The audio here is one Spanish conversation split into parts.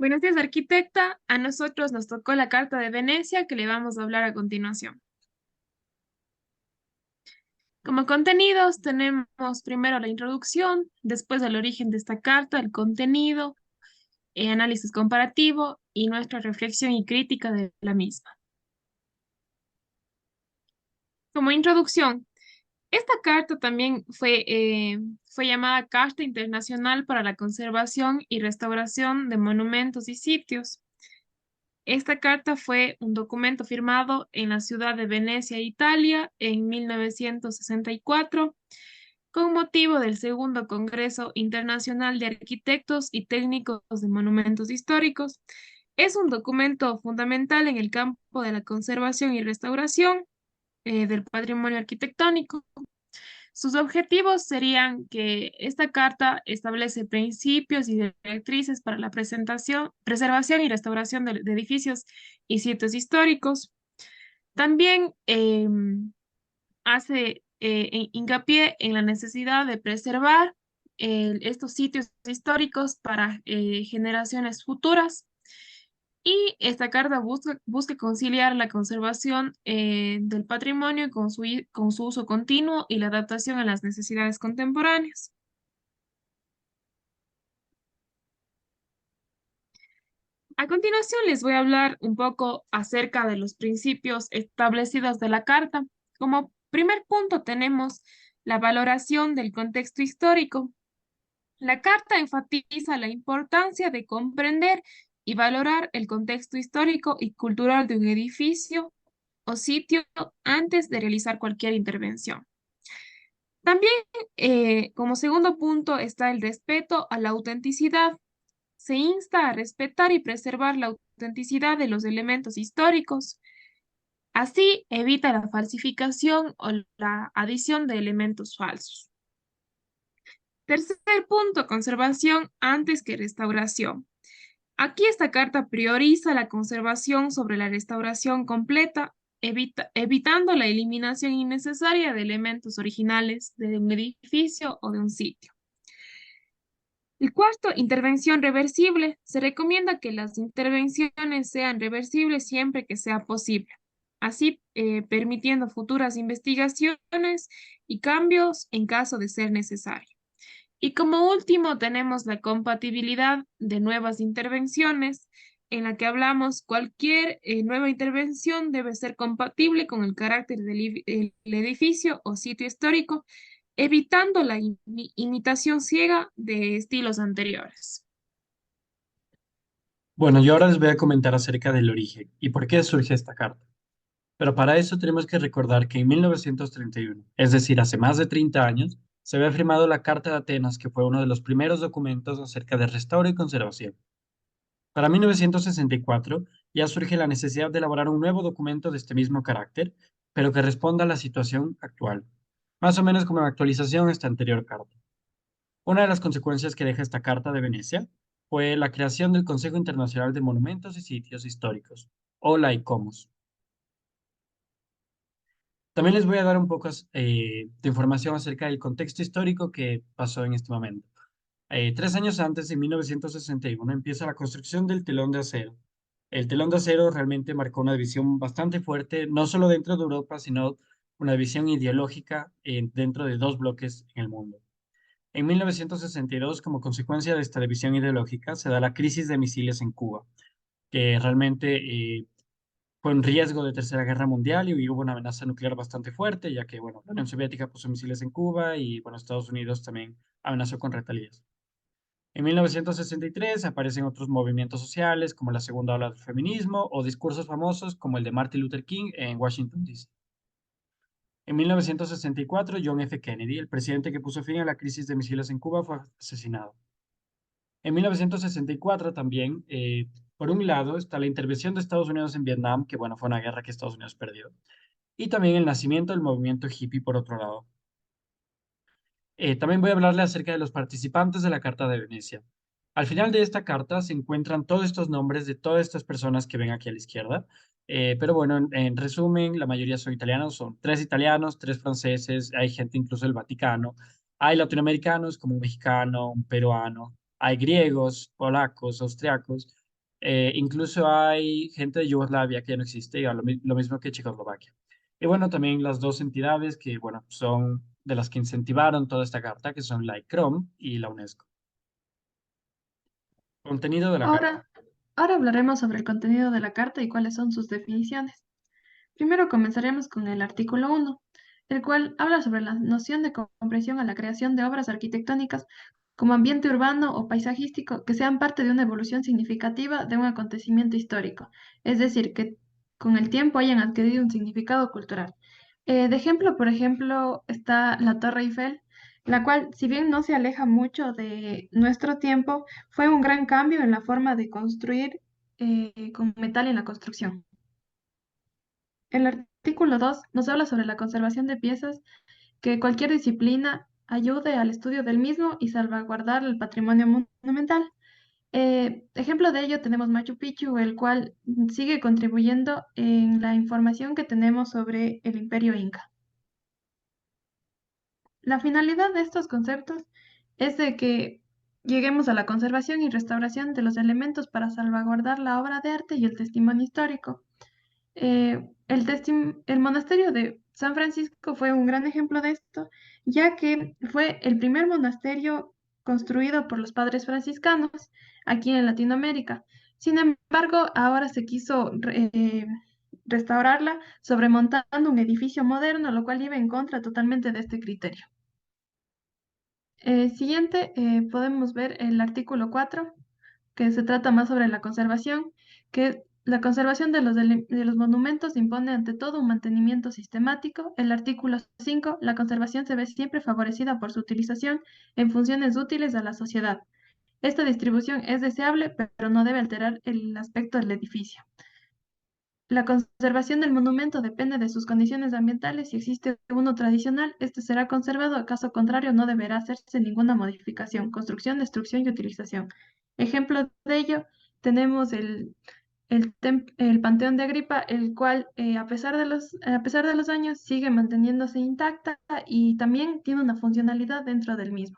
Buenos días, arquitecta. A nosotros nos tocó la Carta de Venecia que le vamos a hablar a continuación. Como contenidos tenemos primero la introducción, después el origen de esta carta, el contenido, análisis comparativo y nuestra reflexión y crítica de la misma. Como introducción, esta carta también fue llamada Carta Internacional para la Conservación y Restauración de Monumentos y Sitios. Esta carta fue un documento firmado en la ciudad de Venecia, Italia, en 1964, con motivo del Segundo Congreso Internacional de Arquitectos y Técnicos de Monumentos Históricos. Es un documento fundamental en el campo de la conservación y restauración del patrimonio arquitectónico. Sus objetivos serían que esta carta establece principios y directrices para la preservación y restauración de edificios y sitios históricos. También hace hincapié en la necesidad de preservar estos sitios históricos para generaciones futuras. Y esta carta busca conciliar la conservación del patrimonio con su uso continuo y la adaptación a las necesidades contemporáneas. A continuación les voy a hablar un poco acerca de los principios establecidos de la carta. Como primer punto tenemos la valoración del contexto histórico. La carta enfatiza la importancia de comprender y valorar el contexto histórico y cultural de un edificio o sitio antes de realizar cualquier intervención. También, como segundo punto, está el respeto a la autenticidad. Se insta a respetar y preservar la autenticidad de los elementos históricos. Así evita la falsificación o la adición de elementos falsos. Tercer punto, conservación antes que restauración. Aquí esta carta prioriza la conservación sobre la restauración completa, evitando la eliminación innecesaria de elementos originales de un edificio o de un sitio. El cuarto, intervención reversible. Se recomienda que las intervenciones sean reversibles siempre que sea posible, así permitiendo futuras investigaciones y cambios en caso de ser necesario. Y como último, tenemos la compatibilidad de nuevas intervenciones, en la que hablamos cualquier nueva intervención debe ser compatible con el carácter del edificio o sitio histórico, evitando la imitación ciega de estilos anteriores. Bueno, yo ahora les voy a comentar acerca del origen y por qué surge esta carta. Pero para eso tenemos que recordar que en 1931, es decir, hace más de 30 años, se había firmado la Carta de Atenas, que fue uno de los primeros documentos acerca de restauro y conservación. Para 1964 ya surge la necesidad de elaborar un nuevo documento de este mismo carácter, pero que responda a la situación actual, más o menos como la actualización a esta anterior carta. Una de las consecuencias que deja esta Carta de Venecia fue la creación del Consejo Internacional de Monumentos y Sitios Históricos, o la ICOMOS. También les voy a dar un poco de información acerca del contexto histórico que pasó en este momento. 3 años antes, en 1961, empieza la construcción del telón de acero. El telón de acero realmente marcó una división bastante fuerte, no solo dentro de Europa, sino una división ideológica dentro de dos bloques en el mundo. En 1962, como consecuencia de esta división ideológica, se da la crisis de misiles en Cuba, que realmente fue un riesgo de Tercera Guerra Mundial y hubo una amenaza nuclear bastante fuerte, ya que, bueno, la Unión Soviética puso misiles en Cuba y, bueno, Estados Unidos también amenazó con retalias. En 1963 aparecen otros movimientos sociales como la segunda ola del feminismo o discursos famosos como el de Martin Luther King en Washington, D.C. En 1964, John F. Kennedy, el presidente que puso fin a la crisis de misiles en Cuba, fue asesinado. En 1964 también, por un lado, está la intervención de Estados Unidos en Vietnam, que bueno, fue una guerra que Estados Unidos perdió, y también el nacimiento del movimiento hippie por otro lado. También voy a hablarle acerca de los participantes de la Carta de Venecia. Al final de esta carta se encuentran todos estos nombres de todas estas personas que ven aquí a la izquierda. Pero bueno, en resumen, la mayoría son italianos, son 3 italianos, 3 franceses, hay gente incluso del Vaticano, hay latinoamericanos como un mexicano, un peruano, hay griegos, polacos, austriacos, Incluso hay gente de Yugoslavia que ya no existe, y lo mismo que Checoslovaquia. Y bueno, también las dos entidades que, bueno, son de las que incentivaron toda esta carta, que son la ICROM y la UNESCO. Contenido de la carta. Ahora, ahora hablaremos sobre el contenido de la carta y cuáles son sus definiciones. Primero comenzaremos con el artículo 1, el cual habla sobre la noción de comprensión a la creación de obras arquitectónicas como ambiente urbano o paisajístico que sean parte de una evolución significativa de un acontecimiento histórico, es decir, que con el tiempo hayan adquirido un significado cultural. De ejemplo, por ejemplo, está la Torre Eiffel, la cual, si bien no se aleja mucho de nuestro tiempo, fue un gran cambio en la forma de construir con metal en la construcción. El artículo 2 nos habla sobre la conservación de piezas, que cualquier disciplina ayude al estudio del mismo y salvaguardar el patrimonio monumental. Ejemplo de ello tenemos Machu Picchu, el cual sigue contribuyendo en la información que tenemos sobre el Imperio Inca. La finalidad de estos conceptos es de que lleguemos a la conservación y restauración de los elementos para salvaguardar la obra de arte y el testimonio histórico. El monasterio de San Francisco fue un gran ejemplo de esto, ya que fue el primer monasterio construido por los padres franciscanos aquí en Latinoamérica. Sin embargo, ahora se quiso restaurarla sobremontando un edificio moderno, lo cual iba en contra totalmente de este criterio. Siguiente, podemos ver el artículo 4, que se trata más sobre la conservación, que la conservación de los monumentos impone ante todo un mantenimiento sistemático. El artículo 5, la conservación se ve siempre favorecida por su utilización en funciones útiles a la sociedad. Esta distribución es deseable, pero no debe alterar el aspecto del edificio. La conservación del monumento depende de sus condiciones ambientales. Si existe uno tradicional, este será conservado. Caso contrario, no deberá hacerse ninguna modificación, construcción, destrucción y utilización. Ejemplo de ello, tenemos el Panteón de Agripa, el cual, a pesar de los años, sigue manteniéndose intacta y también tiene una funcionalidad dentro del mismo.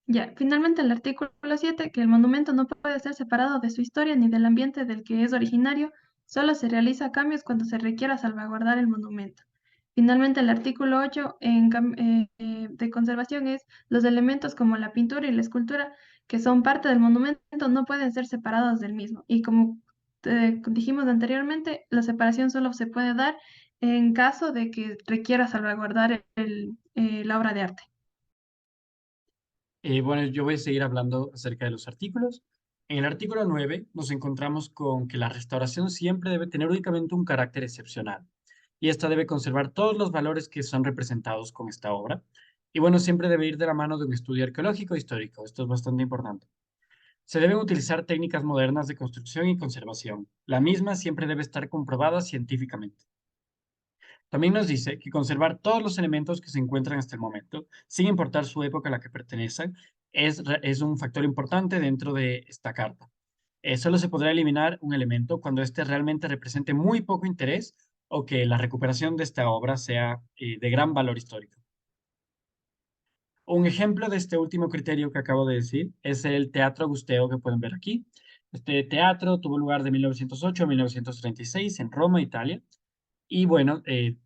Ya, finalmente el artículo 7, que el monumento no puede ser separado de su historia ni del ambiente del que es originario, solo se realiza cambios cuando se requiera salvaguardar el monumento. Finalmente el artículo 8 de conservación es los elementos como la pintura y la escultura que son parte del monumento no pueden ser separados del mismo. Y como dijimos anteriormente, la separación solo se puede dar en caso de que requiera salvaguardar la obra de arte. Bueno, yo voy a seguir hablando acerca de los artículos. En el artículo 9 nos encontramos con que la restauración siempre debe tener únicamente un carácter excepcional y esta debe conservar todos los valores que son representados con esta obra. Y bueno, siempre debe ir de la mano de un estudio arqueológico e histórico. Esto es bastante importante. Se deben utilizar técnicas modernas de construcción y conservación. La misma siempre debe estar comprobada científicamente. También nos dice que conservar todos los elementos que se encuentran hasta el momento, sin importar su época a la que pertenecen, es un factor importante dentro de esta carta. Solo se podrá eliminar un elemento cuando éste realmente represente muy poco interés o que la recuperación de esta obra sea de gran valor histórico. Un ejemplo de este último criterio que acabo de decir es el Teatro Gusteo que pueden ver aquí. Este teatro tuvo lugar de 1908 a 1936 en Roma, Italia. Y bueno,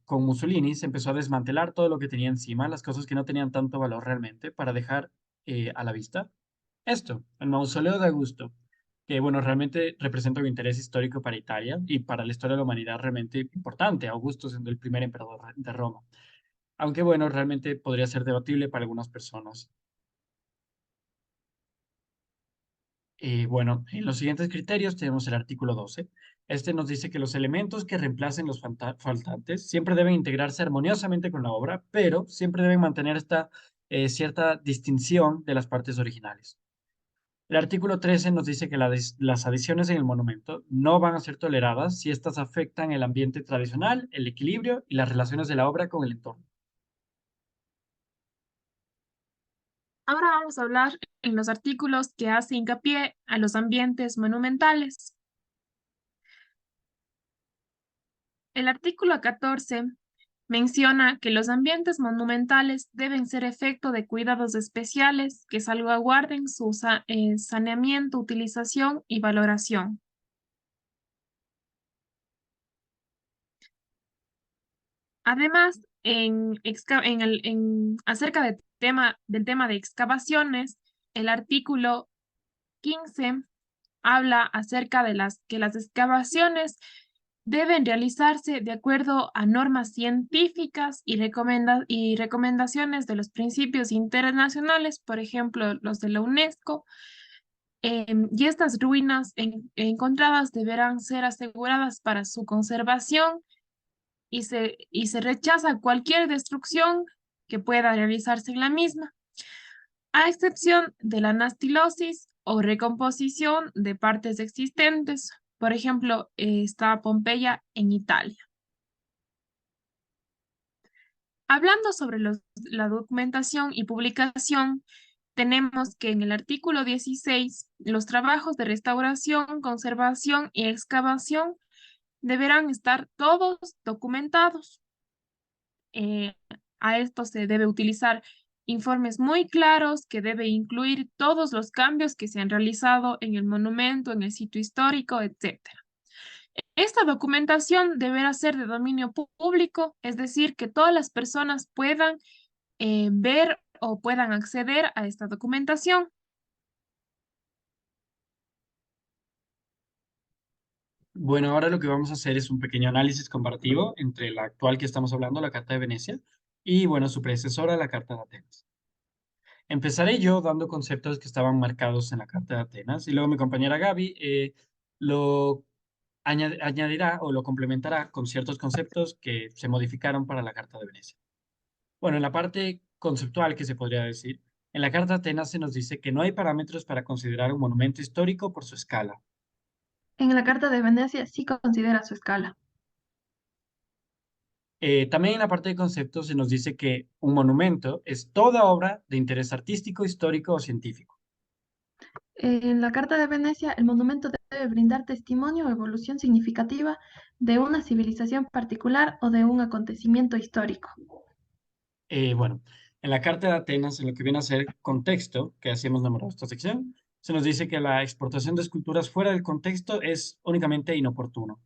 con Mussolini se empezó a desmantelar todo lo que tenía encima, las cosas que no tenían tanto valor realmente, para dejar a la vista esto, el mausoleo de Augusto, que bueno, realmente representa un interés histórico para Italia y para la historia de la humanidad realmente importante, Augusto siendo el primer emperador de Roma. Aunque bueno, realmente podría ser debatible para algunas personas. Bueno, en los siguientes criterios tenemos el artículo 12. Este nos dice que los elementos que reemplacen los faltantes siempre deben integrarse armoniosamente con la obra, pero siempre deben mantener esta cierta distinción de las partes originales. El artículo 13 nos dice que las adiciones en el monumento no van a ser toleradas si éstas afectan el ambiente tradicional, el equilibrio y las relaciones de la obra con el entorno. Ahora vamos a hablar en los artículos que hace hincapié a los ambientes monumentales. El artículo 14 Menciona que los ambientes monumentales deben ser efecto de cuidados especiales que salvaguarden su saneamiento, utilización y valoración. Además, acerca del tema de excavaciones, el artículo 15 habla acerca de que las excavaciones deben realizarse de acuerdo a normas científicas y recomendaciones de los principios internacionales, por ejemplo, los de la UNESCO, y estas ruinas encontradas deberán ser aseguradas para su conservación y se rechaza cualquier destrucción que pueda realizarse en la misma, a excepción de la anastilosis o recomposición de partes existentes. Por ejemplo, está Pompeya en Italia. Hablando sobre la documentación y publicación, tenemos que en el artículo 16, los trabajos de restauración, conservación y excavación deberán estar todos documentados. Eh, a esto se debe utilizar informes muy claros que debe incluir todos los cambios que se han realizado en el monumento, en el sitio histórico, etc. Esta documentación deberá ser de dominio público, es decir, que todas las personas puedan ver o puedan acceder a esta documentación. Bueno, ahora lo que vamos a hacer es un pequeño análisis comparativo entre la actual que estamos hablando, la Carta de Venecia, y bueno, su predecesora, la Carta de Atenas. Empezaré yo dando conceptos que estaban marcados en la Carta de Atenas y luego mi compañera Gaby lo añadirá o lo complementará con ciertos conceptos que se modificaron para la Carta de Venecia. Bueno, en la parte conceptual que se podría decir, en la Carta de Atenas se nos dice que no hay parámetros para considerar un monumento histórico por su escala. En la Carta de Venecia sí considera su escala. También en la parte de conceptos se nos dice que un monumento es toda obra de interés artístico, histórico o científico. En la Carta de Venecia, el monumento debe brindar testimonio o evolución significativa de una civilización particular o de un acontecimiento histórico. Bueno, en la Carta de Atenas, en lo que viene a ser contexto, que así hemos nombrado esta sección, se nos dice que la exportación de esculturas fuera del contexto es únicamente inoportuno.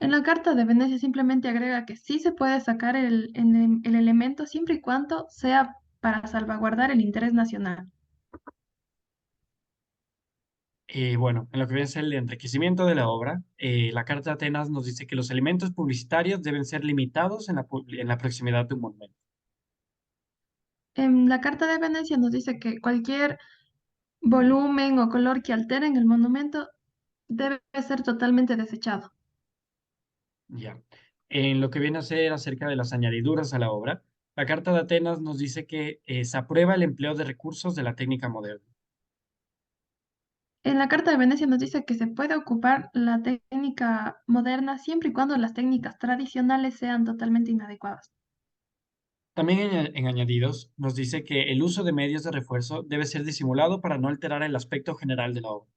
En la Carta de Venecia simplemente agrega que sí se puede sacar el elemento siempre y cuando sea para salvaguardar el interés nacional. Bueno, en lo que viene a ser el enriquecimiento de la obra, la Carta de Atenas nos dice que los elementos publicitarios deben ser limitados en la proximidad de un monumento. En la Carta de Venecia nos dice que cualquier volumen o color que alteren el monumento debe ser totalmente desechado. Ya. En lo que viene a ser acerca de las añadiduras a la obra, la Carta de Atenas nos dice que se aprueba el empleo de recursos de la técnica moderna. En la Carta de Venecia nos dice que se puede ocupar la técnica moderna siempre y cuando las técnicas tradicionales sean totalmente inadecuadas. También en añadidos nos dice que el uso de medios de refuerzo debe ser disimulado para no alterar el aspecto general de la obra.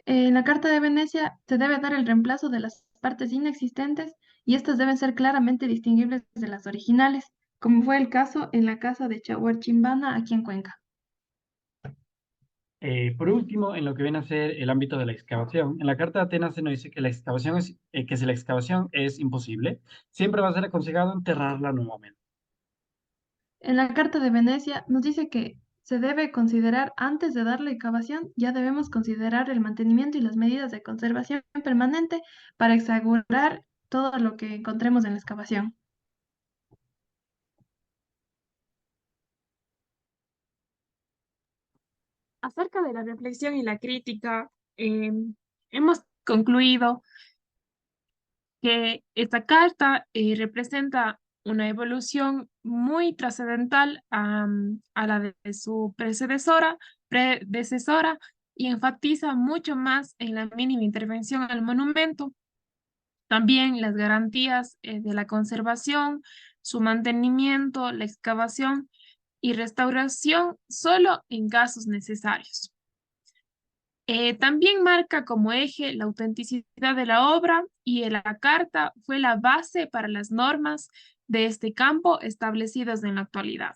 En la Carta de Venecia se debe dar el reemplazo de las partes inexistentes y estas deben ser claramente distinguibles de las originales, como fue el caso en la casa de Chahuarchimbana aquí en Cuenca. Por último, en lo que viene a ser el ámbito de la excavación, en la Carta de Atenas se nos dice que que si la excavación es imposible, siempre va a ser aconsejado enterrarla nuevamente. En la Carta de Venecia nos dice que se debe considerar, antes de dar la excavación, ya debemos considerar el mantenimiento y las medidas de conservación permanente para asegurar todo lo que encontremos en la excavación. Acerca de la reflexión y la crítica, hemos concluido que esta carta representa una evolución muy trascendental a la de su predecesora y enfatiza mucho más en la mínima intervención al monumento, también las garantías de la conservación, su mantenimiento, la excavación y restauración solo en casos necesarios. También marca como eje la autenticidad de la obra y la carta fue la base para las normas de este campo establecidas en la actualidad.